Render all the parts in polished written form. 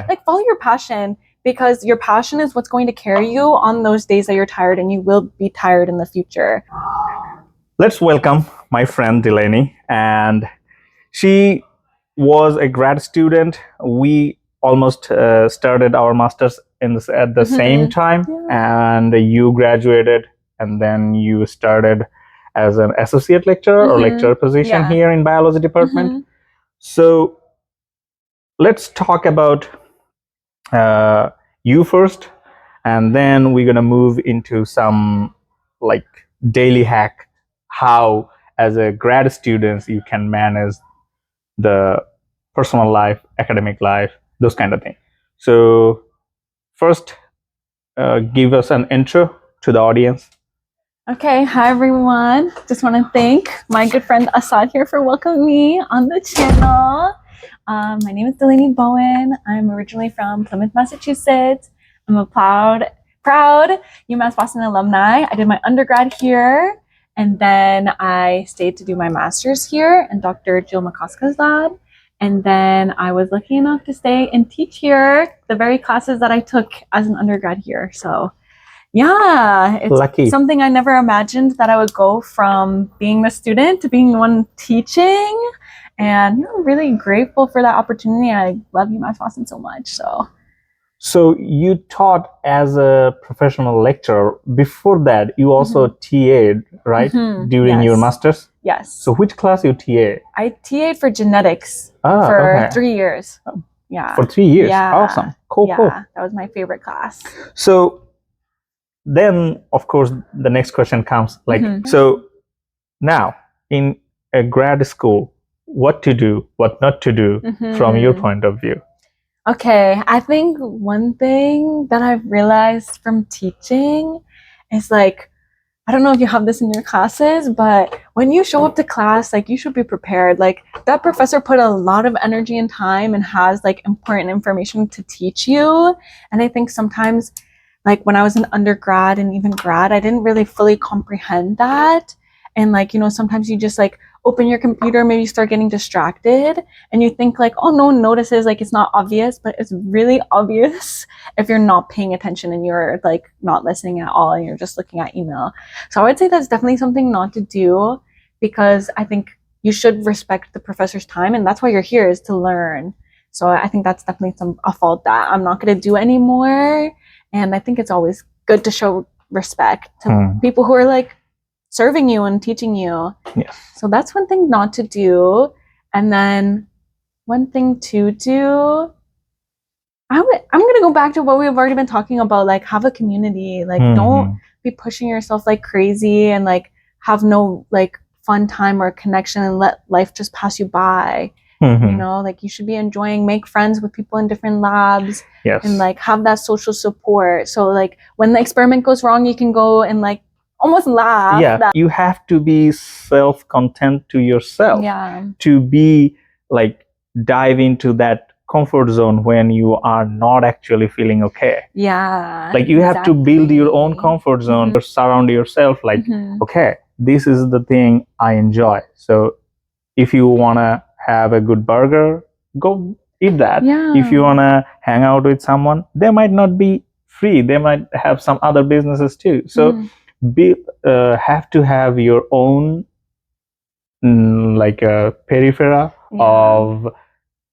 Like follow your passion, because your passion is what's going to carry you on those days that you're tired, and you will be tired in the future. Let's welcome my friend Delaney, and she was a grad student. We almost started our masters at the same time, and you graduated, and then you started as an associate lecturer or lecturer position here in biology department. So let's talk about you first, and then we're gonna move into some like daily hack, how as a grad student you can manage the personal life, academic life, those kind of things. So first, give us an intro to the audience. Okay, hi everyone. Just want to thank my good friend Asad here for welcoming me on the channel. My name is Delaney Bowen. I'm originally from Plymouth, Massachusetts. I'm a proud UMass Boston alumni. I did my undergrad here, and then I stayed to do my master's here in Dr. Jill McCoska's lab. And then I was lucky enough to stay and teach here the very classes that I took as an undergrad here. So yeah, it's lucky. Something I never imagined, that I would go from being the student to being the one teaching. And I'm really grateful for that opportunity. I love UMass Boston so much. So you taught as a professional lecturer. Before that, you also TA'd, right? During your master's? Yes. So which class you TA? I TA'd for genetics for 3 years. Yeah. For 3 years? Yeah. Awesome. Cool. That was my favorite class. So then, of course, the next question comes, like, so now in a grad school, what to do, what not to do from your point of view? Okay, I think one thing that I've realized from teaching is, like, I don't know if you have this in your classes, but when you show up to class, like, you should be prepared. Like, that professor put a lot of energy and time and has, like, important information to teach you. And I think sometimes, like, when I was an undergrad and even grad, I didn't really fully comprehend that. And, like, you know, sometimes you just, like, open your computer, maybe you start getting distracted, and you think, like, oh, no one notices, like, it's not obvious, but it's really obvious if you're not paying attention and you're, like, not listening at all and you're just looking at email. So I would say that's definitely something not to do, because I think you should respect the professor's time, and that's why you're here, is to learn. So I think that's definitely a fault that I'm not going to do anymore. And I think it's always good to show respect to people who are, like, serving you and teaching you. Yes. So that's one thing not to do. And then one thing to do, I'm going to go back to what we've already been talking about, like, have a community. Like, don't be pushing yourself like crazy and, like, have no, like, fun time or connection and let life just pass you by. You know, like, you should be enjoying, make friends with people in different labs. Yes. And, like, have that social support. So, like, when the experiment goes wrong, you can go and, like, almost laugh. Yeah, you have to be self-content to yourself. Yeah. To be, like, dive into that comfort zone when you are not actually feeling okay. Yeah. Like, you have to build your own comfort zone, surround yourself, like, okay, this is the thing I enjoy. So if you want to have a good burger, go eat that. Yeah. If you want to hang out with someone, they might not be free. They might have some other businesses too. So have to have your own like a periphery of,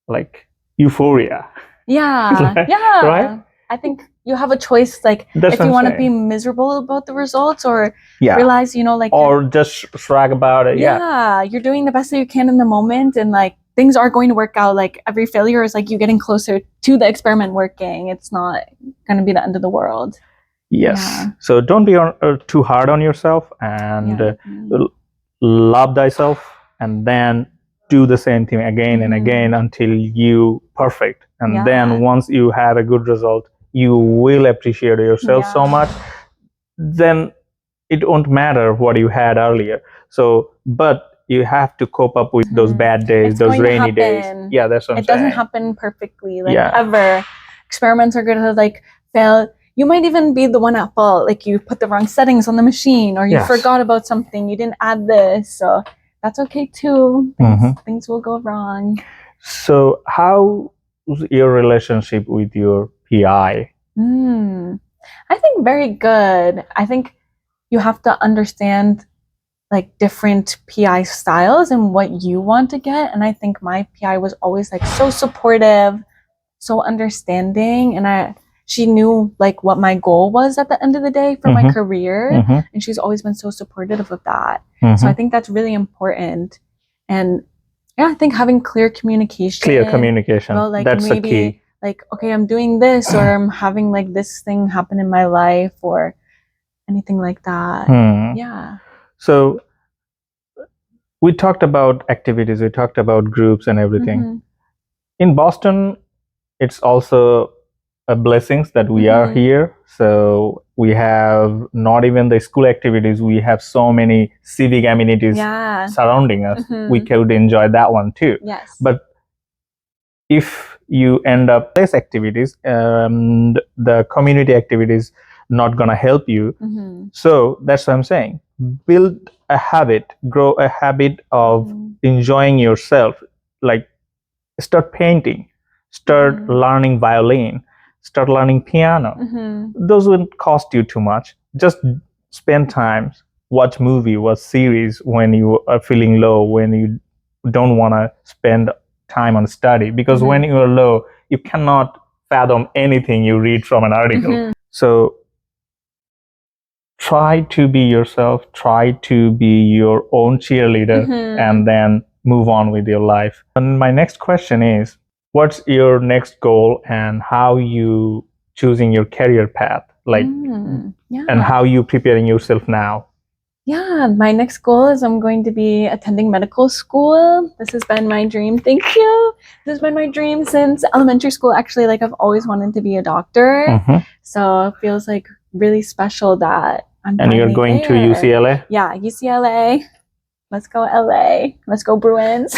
like, euphoria. Yeah. Yeah. Right? I think you have a choice, like, if you want to be miserable about the results, or realize, you know, like, or just shrug about it. Yeah, you're doing the best that you can in the moment, and, like, things are going to work out. Like, every failure is, like, you getting closer to the experiment working. It's not going to be the end of the world. Yes. Yeah. So don't be too hard on yourself, and love thyself, and then do the same thing again and again until you perfect. And then once you have a good result, you will appreciate yourself so much. Then it won't matter what you had earlier. So, but you have to cope up with those bad days, those rainy days. Yeah, that's what I'm saying. It doesn't happen perfectly, like, ever. Experiments are going to, like, fail. You might even be the one at fault. Like, you put the wrong settings on the machine, or you forgot about something, you didn't add this. So that's okay too. Things will go wrong. So how your relationship with your PI? I think very good. I think you have to understand like different PI styles and what you want to get. And I think my PI was always like so supportive, so understanding, and she knew like what my goal was at the end of the day for my career, and she's always been so supportive of that. So I think that's really important. And yeah, I think having clear communication. Well, like that's maybe the key. like, okay, I'm doing this, or I'm having like this thing happen in my life, or anything like that. Yeah. So we talked about activities, we talked about groups and everything. In Boston, it's also a blessing that we are here. So we have not even the school activities, we have so many civic amenities surrounding us. We could enjoy that one too. Yes. But if you end up less activities, the community activities not gonna help you. So that's what I'm saying. Build a habit, grow a habit of enjoying yourself. Like start painting, start learning violin, start learning piano. Those wouldn't cost you too much. Just spend time, watch movie, watch series when you are feeling low, when you don't want to spend time on study, because when you are low, you cannot fathom anything you read from an article. So try to be yourself, try to be your own cheerleader, and then move on with your life. And my next question is, what's your next goal and how you choosing your career path, like, and how you preparing yourself now? Yeah, my next goal is I'm going to be attending medical school. This has been my dream. Thank you. This has been my dream since elementary school. Actually, like I've always wanted to be a doctor. So it feels like really special that I'm And you're going to UCLA? Yeah, UCLA. Let's go LA. Let's go Bruins.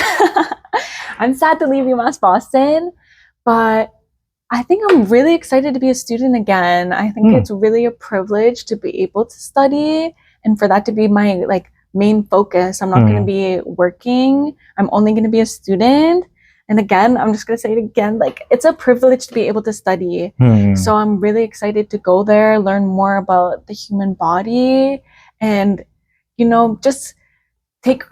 I'm sad to leave UMass Boston, but I think I'm really excited to be a student again. I think it's really a privilege to be able to study and for that to be my like main focus. I'm not going to be working. I'm only going to be a student. And again, I'm just going to say it again, like it's a privilege to be able to study. So I'm really excited to go there, learn more about the human body, and, you know, just take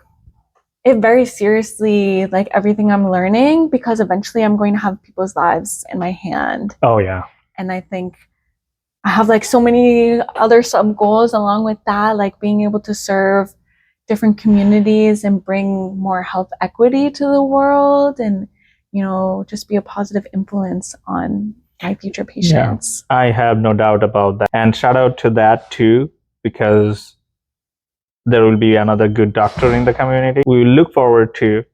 it very seriously, like everything I'm learning, because eventually I'm going to have people's lives in my hand. Oh, yeah. And I think I have like so many other sub goals along with that, like being able to serve different communities and bring more health equity to the world, and, you know, just be a positive influence on my future patients. Yeah, I have no doubt about that. And shout out to that too, because there will be another good doctor in the community. We look forward to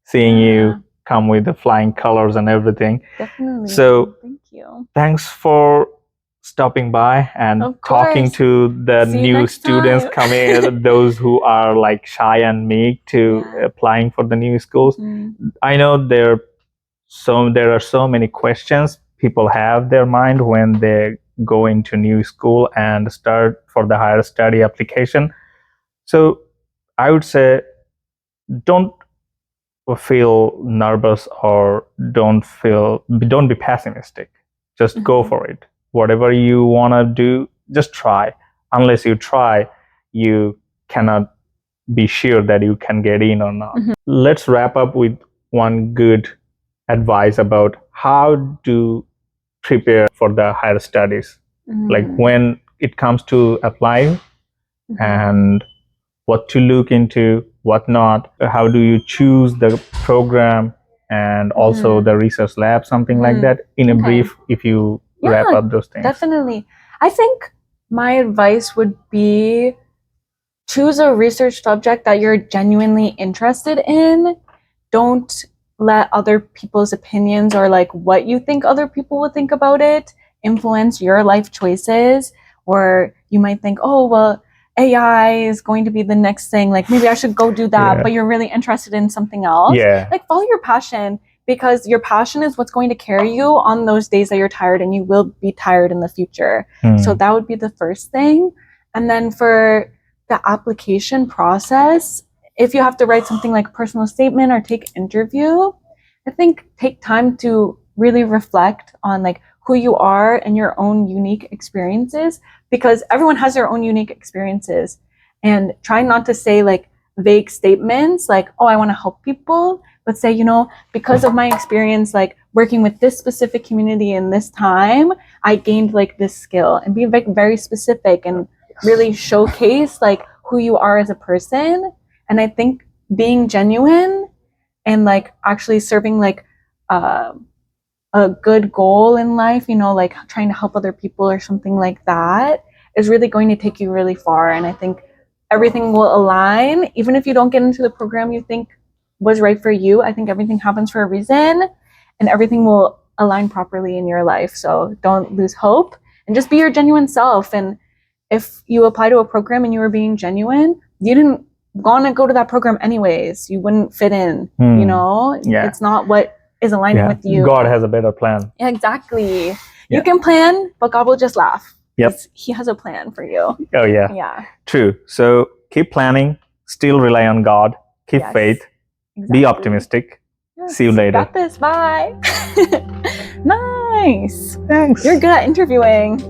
seeing you come with the flying colors and everything. Definitely. So thank you. Thanks for stopping by and talking to the new students coming, those who are like shy and meek to applying for the new schools. I know there are so many questions people have their mind when they go into new school and start for the higher study application. So I would say don't feel nervous or don't be pessimistic. Just go for it. Whatever you want to do, just try. Unless you try, you cannot be sure that you can get in or not. Let's wrap up with one good advice about how to prepare for the higher studies. Like when it comes to applying and what to look into, what not, how do you choose the program, and also the research lab, something like that. In a brief, if you wrap up those things. Definitely. I think my advice would be choose a research subject that you're genuinely interested in. Don't let other people's opinions or like what you think other people will think about it influence your life choices. Or you might think, oh, well, AI is going to be the next thing. Like maybe I should go do that, but you're really interested in something else. Like follow your passion, because your passion is what's going to carry you on those days that you're tired, and you will be tired in the future. So that would be the first thing. And then for the application process, if you have to write something like a personal statement or take an interview, I think take time to really reflect on like who you are and your own unique experiences, because everyone has their own unique experiences, and try not to say like vague statements like, oh, I want to help people, but say, you know, because of my experience like working with this specific community in this time, I gained like this skill, and be like very specific and really showcase like who you are as a person. And I think being genuine and like actually serving like uh, a good goal in life, you know, like trying to help other people or something like that, is really going to take you really far. And I think everything will align, even if you don't get into the program you think was right for you. I think everything happens for a reason, and everything will align properly in your life. So don't lose hope, and just be your genuine self. And if you apply to a program and you were being genuine, you didn't want to go to that program anyways. You wouldn't fit in, you know? Yeah. It's not what is aligning with you. God has a better plan. Yeah, exactly. You can plan, but God will just laugh. Yep. He has a plan for you. Oh, yeah. Yeah. True. So keep planning, still rely on God, keep faith, be optimistic. Yes. See you later. Got this. Bye. Nice. Thanks. You're good at interviewing.